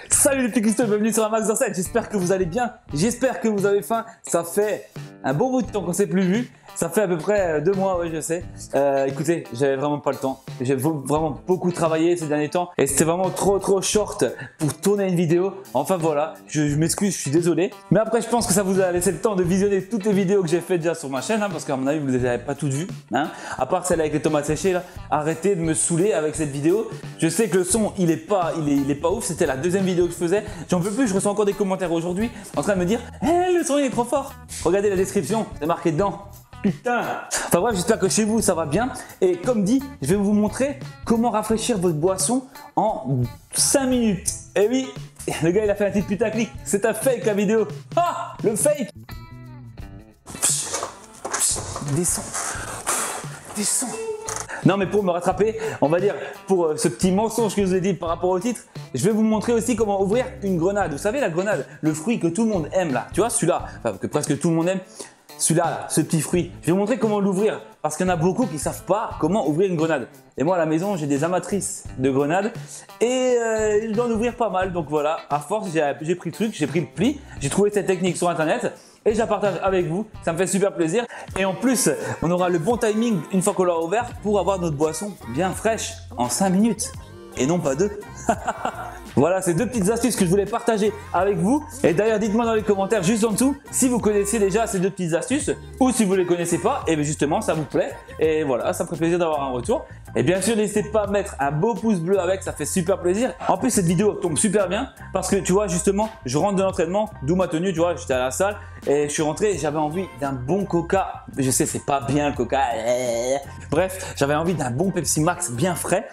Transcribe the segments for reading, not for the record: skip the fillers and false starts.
Salut les petits Christophe, bienvenue sur Amax Dansette. J'espère que vous allez bien, j'espère que vous avez faim. Ça fait un bon bout de temps qu'on s'est plus vu. Ça fait à peu près 2 mois, oui je sais. Écoutez, j'avais vraiment pas le temps. J'ai vraiment beaucoup travaillé ces derniers temps et c'était vraiment trop short pour tourner une vidéo. Enfin voilà, je m'excuse, je suis désolé. Mais après je pense que ça vous a laissé le temps de visionner toutes les vidéos que j'ai faites déjà sur ma chaîne, parce qu'à mon avis vous les avez pas toutes vues. À part celle avec les tomates séchées là. Arrêtez de me saouler avec cette vidéo. Je sais que le son il est pas ouf. C'était la 2e vidéo que je faisais. J'en peux plus, je reçois encore des commentaires aujourd'hui en train de me dire le son il est trop fort. Regardez la description, c'est marqué dedans. Putain. Enfin bref, j'espère que chez vous ça va bien. Et comme dit, je vais vous montrer comment rafraîchir votre boisson en 5 minutes. Et oui, le gars il a fait un petit putaclic. C'est un fake la vidéo. Ah, le fake. Descends. Non mais pour me rattraper, on va dire pour ce petit mensonge que je vous ai dit par rapport au titre, je vais vous montrer aussi comment ouvrir une grenade. Vous savez la grenade, le fruit que tout le monde aime là. Tu vois celui-là, enfin, que presque tout le monde aime. Celui-là, ce petit fruit. Je vais vous montrer comment l'ouvrir parce qu'il y en a beaucoup qui ne savent pas comment ouvrir une grenade. Et moi à la maison, j'ai des amatrices de grenades et je dois en ouvrir pas mal. Donc voilà, à force, j'ai pris le truc, j'ai pris le pli, j'ai trouvé cette technique sur internet et je la partage avec vous. Ça me fait super plaisir. Et en plus, on aura le bon timing une fois qu'on l'aura ouvert pour avoir notre boisson bien fraîche en 5 minutes et non pas 2. Voilà, c'est 2 petites astuces que je voulais partager avec vous. Et d'ailleurs, dites-moi dans les commentaires juste en dessous si vous connaissez déjà ces 2 petites astuces ou si vous ne les connaissez pas, et bien justement ça vous plaît. Et voilà, ça me ferait plaisir d'avoir un retour. Et bien sûr, n'hésitez pas à mettre un beau pouce bleu avec, ça fait super plaisir. En plus, cette vidéo tombe super bien parce que tu vois, justement, je rentre de l'entraînement, d'où ma tenue, tu vois, j'étais à la salle et je suis rentré et j'avais envie d'un bon coca. Je sais, c'est pas bien le coca. Bref, j'avais envie d'un bon Pepsi Max bien frais.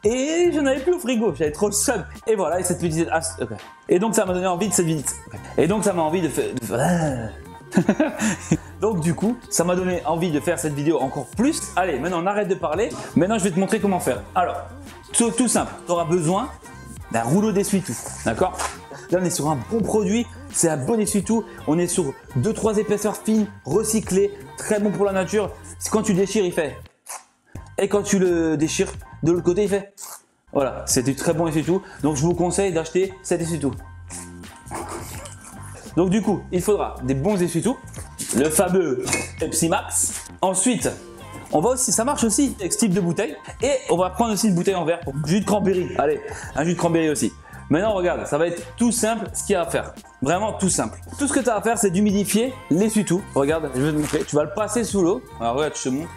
Et je n'avais plus au frigo, j'avais trop le seum. Et voilà, et cette petite okay. Et donc ça m'a donné envie de cette vidéo. Okay. Et donc ça m'a envie de faire. Donc du coup, ça m'a donné envie de faire cette vidéo encore plus. Allez, maintenant on arrête de parler. Maintenant je vais te montrer comment faire. Alors, tout simple, tu auras besoin d'un rouleau d'essuie-tout. D'accord? Là on est sur un bon produit, c'est un bon essuie-tout. On est sur 2-3 épaisseurs fines, recyclées, très bon pour la nature. Quand tu déchires, il fait. Et quand tu le déchires, de l'autre côté, il fait. Voilà, c'est du très bon essuie-tout. Donc, je vous conseille d'acheter cet essuie-tout. Donc, du coup, il faudra des bons essuie-tout. Le fameux Pepsi Max. Ensuite, on va aussi, ça marche aussi avec ce type de bouteille. Et on va prendre aussi une bouteille en verre pour jus de cranberry. Allez, un jus de cranberry aussi. Maintenant, regarde, ça va être tout simple ce qu'il y a à faire. Vraiment tout simple. Tout ce que tu as à faire, c'est d'humidifier l'essuie-tout. Regarde, je vais te montrer. Tu vas le passer sous l'eau. Alors, regarde, je te montre.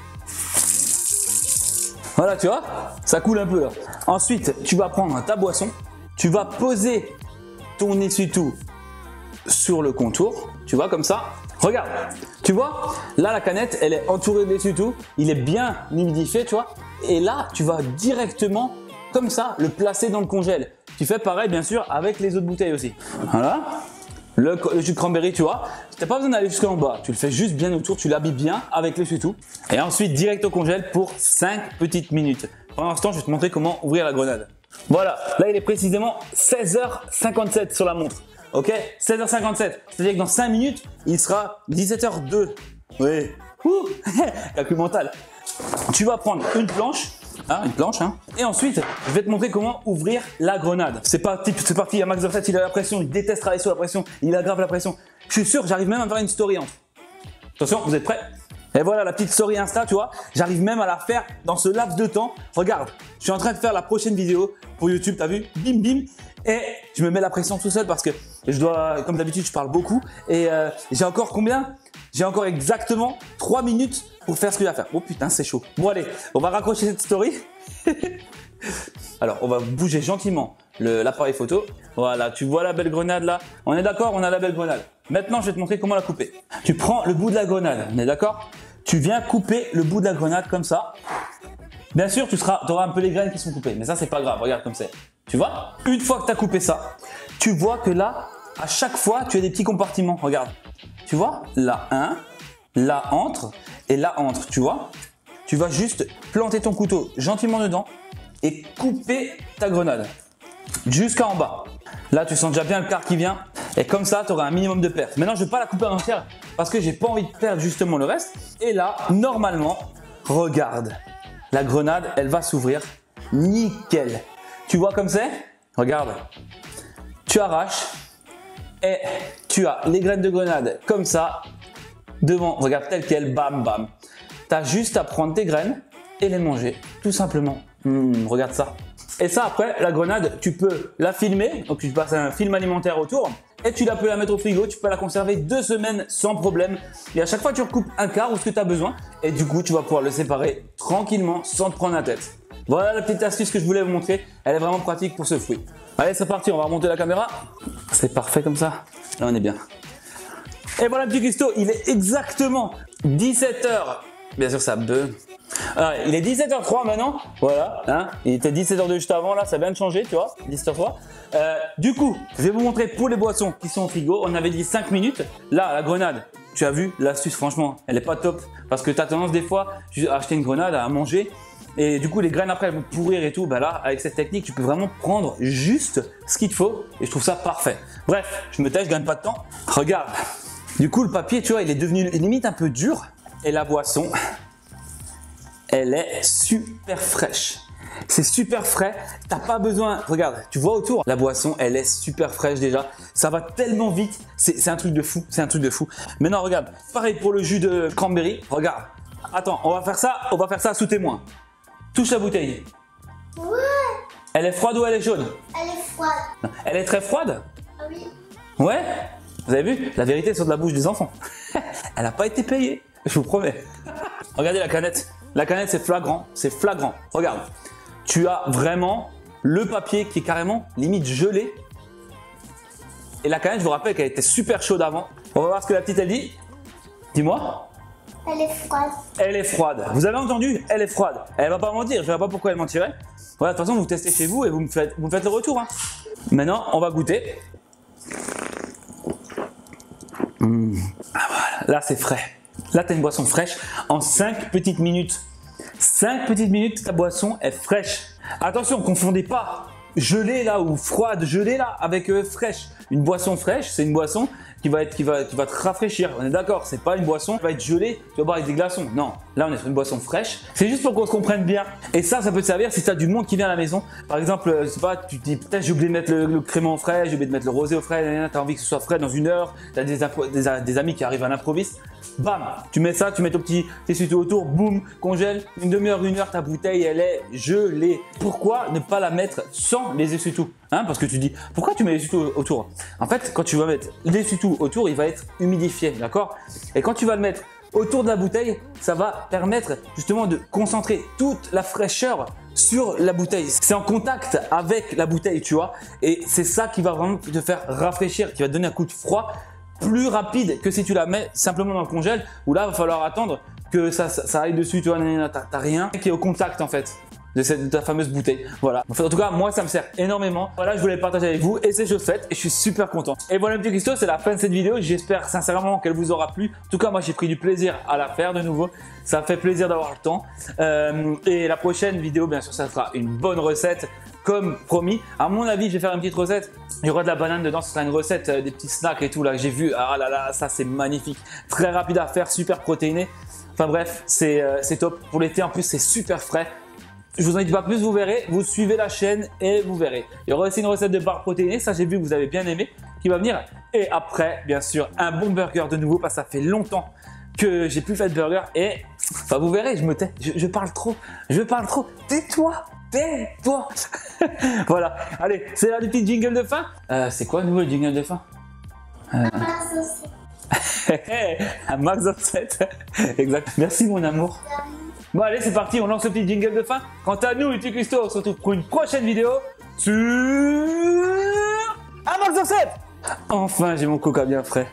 Voilà, tu vois, ça coule un peu là. Ensuite, tu vas prendre ta boisson, tu vas poser ton essuie-tout sur le contour, tu vois, comme ça. Regarde, tu vois, là la canette, elle est entourée d'essuie-tout, il est bien humidifié, tu vois. Et là, tu vas directement, comme ça, le placer dans le congèle. Tu fais pareil, bien sûr, avec les autres bouteilles aussi. Voilà. Le jus de cranberry, tu vois, tu n'as pas besoin d'aller jusqu'en bas. Tu le fais juste bien autour, tu l'habilles bien avec l'essuie-tout. Et ensuite, direct au congèle pour 5 petites minutes. Pour l'instant, je vais te montrer comment ouvrir la grenade. Voilà, là il est précisément 16h57 sur la montre. Ok, 16h57. C'est-à-dire que dans 5 minutes, il sera 17h02. Oui. Ouh, calcul mental. Tu vas prendre une planche. Et ensuite, je vais te montrer comment ouvrir la grenade. C'est parti, Amax Dansette, il a la pression, il déteste travailler sur la pression, il aggrave la pression. Je suis sûr, j'arrive même à faire une story entre. Attention, vous êtes prêts? Et voilà la petite story Insta, tu vois, j'arrive même à la faire dans ce laps de temps. Regarde, je suis en train de faire la prochaine vidéo pour YouTube, t'as vu? Bim bim. Et je me mets la pression tout seul parce que je dois, comme d'habitude, je parle beaucoup. Et j'ai encore combien? J'ai encore exactement 3 minutes pour faire ce que j'ai à faire. Oh putain, c'est chaud. Bon allez, on va raccrocher cette story. Alors, on va bouger gentiment l'appareil photo. Voilà, tu vois la belle grenade là? On est d'accord, on a la belle grenade. Maintenant, je vais te montrer comment la couper. Tu prends le bout de la grenade, on est d'accord? Tu viens couper le bout de la grenade comme ça. Bien sûr, tu auras un peu les graines qui sont coupées, mais ça, c'est pas grave. Regarde comme c'est. Tu vois? Une fois que tu as coupé ça, tu vois que là, à chaque fois, tu as des petits compartiments. Regarde. Tu vois? Là, là entre et là entre, tu vois? Tu vas juste planter ton couteau gentiment dedans et couper ta grenade jusqu'en bas. Là, tu sens déjà bien le quart qui vient et comme ça, tu auras un minimum de perte. Maintenant, je ne vais pas la couper en entière parce que j'ai pas envie de perdre justement le reste. Et là, normalement, regarde. la grenade, elle va s'ouvrir. Nickel. Tu vois comme c'est? Regarde. Tu arraches et tu as les graines de grenade comme ça devant. Regarde, tel quel, bam, bam. Tu as juste à prendre tes graines et les manger, tout simplement. Regarde ça. Et ça, après, la grenade, tu peux la filmer. Donc, tu passes un film alimentaire autour. Et tu peux la mettre au frigo. Tu peux la conserver 2 semaines sans problème. Et à chaque fois, tu recoupes un quart ou ce que tu as besoin. Et du coup, tu vas pouvoir le séparer tranquillement sans te prendre la tête. Voilà la petite astuce que je voulais vous montrer. Elle est vraiment pratique pour ce fruit. Allez, c'est parti. On va remonter la caméra. C'est parfait comme ça. Là, on est bien. Et voilà, petit cuistot. Il est exactement 17 h. Bien sûr, ça bug. Alors, il est 17h03 maintenant, voilà, hein. Il était 17h02 juste avant, là, ça vient de changer, tu vois, 17h03. Du coup, je vais vous montrer pour les boissons qui sont au frigo, on avait dit 5 minutes. Là, la grenade, tu as vu, l'astuce, franchement, elle est pas top, parce que tu as tendance des fois à acheter une grenade, à manger, et du coup, les graines après, elles vont pourrir et tout. Bah là, avec cette technique, tu peux vraiment prendre juste ce qu'il te faut, et je trouve ça parfait. Bref, je me tais, je gagne pas de temps. Regarde, du coup, le papier, tu vois, il est devenu limite un peu dur, et la boisson... elle est super fraîche. C'est super frais. T'as pas besoin. Regarde, tu vois autour. La boisson, elle est super fraîche déjà. Ça va tellement vite. C'est un truc de fou. C'est un truc de fou. Maintenant, regarde. Pareil pour le jus de cranberry. Regarde. Attends, on va faire ça. On va faire ça sous témoin. Touche la bouteille. Ouais. Elle est froide ou elle est chaude? Elle est froide. Elle est très froide? Ah oui. Ouais. Vous avez vu? La vérité est sur de la bouche des enfants. Elle n'a pas été payée. Je vous promets. Regardez la canette. La canette, c'est flagrant, c'est flagrant. Regarde, tu as vraiment le papier qui est carrément limite gelé. Et la canette, je vous rappelle qu'elle était super chaude avant. On va voir ce que la petite elle dit. Dis-moi. Elle est froide. Elle est froide. Vous avez entendu? Elle est froide. Elle va pas mentir, je ne sais pas pourquoi elle mentirait. Voilà, de toute façon, vous testez chez vous et vous me faites le retour. Hein. Maintenant, on va goûter. Ah, voilà. Là, c'est frais. Là, tu as une boisson fraîche en 5 petites minutes. 5 petites minutes, ta boisson est fraîche. Attention, confondez pas gelée là ou froide, gelée là avec fraîche. Une boisson fraîche, c'est une boisson qui va te rafraîchir. On est d'accord, c'est pas une boisson qui va être gelée, tu vas boire avec des glaçons. Non, là on est sur une boisson fraîche. C'est juste pour qu'on se comprenne bien. Et ça peut te servir si tu as du monde qui vient à la maison. Par exemple, je sais pas, tu te dis peut-être j'ai oublié de mettre le crément au frais, j'ai oublié de mettre le rosé au frais, tu as envie que ce soit frais dans 1 heure, tu as des amis qui arrivent à l'improviste. Bam, tu mets ça, tu mets ton petit essuie-tout autour, boum, congèle, une demi-heure, 1 heure, ta bouteille elle est gelée. Pourquoi ne pas la mettre sans les essuie-tout? Hein, parce que tu dis, pourquoi tu mets les essuie-tout autour? En fait, quand tu vas mettre l'essuie-tout autour, il va être humidifié, d'accord? Et quand tu vas le mettre autour de la bouteille, ça va permettre justement de concentrer toute la fraîcheur sur la bouteille. C'est en contact avec la bouteille, tu vois, et c'est ça qui va vraiment te faire rafraîchir, qui va te donner un coup de froid plus rapide que si tu la mets simplement dans le congèle, où là, il va falloir attendre que ça aille dessus, tu vois, t'as rien qui est au contact en fait de ta fameuse bouteille. Voilà. En tout cas, moi, ça me sert énormément. Voilà, je voulais le partager avec vous et c'est chose faite et je suis super content. Et voilà, petit Christo, c'est la fin de cette vidéo. J'espère sincèrement qu'elle vous aura plu. En tout cas, moi, j'ai pris du plaisir à la faire de nouveau. Ça fait plaisir d'avoir le temps. Et la prochaine vidéo, bien sûr, ça sera une bonne recette. Comme promis, à mon avis, je vais faire une petite recette. Il y aura de la banane dedans, ce sera une recette, des petits snacks et tout là que j'ai vu. Ah là là, ça c'est magnifique. Très rapide à faire, super protéiné. Enfin bref, c'est top. Pour l'été en plus, c'est super frais. Je vous en dis pas plus, vous verrez. Vous suivez la chaîne et vous verrez. Il y aura aussi une recette de barres protéinées, ça j'ai vu que vous avez bien aimé, qui va venir. Et après, bien sûr, un bon burger de nouveau parce que ça fait longtemps que j'ai plus fait de burger. Et enfin, vous verrez, je me tais, je parle trop. Tais-toi. Tais-toi. Voilà, allez, c'est l'heure du petit jingle de fin. C'est quoi le nouveau jingle de fin? Un max of 7. Exact. Merci mon amour. Bon allez, c'est parti, on lance le petit jingle de fin. Quant à nous, les petits Christo, on se retrouve pour une prochaine vidéo sur un max of 7. Enfin, j'ai mon coca bien frais.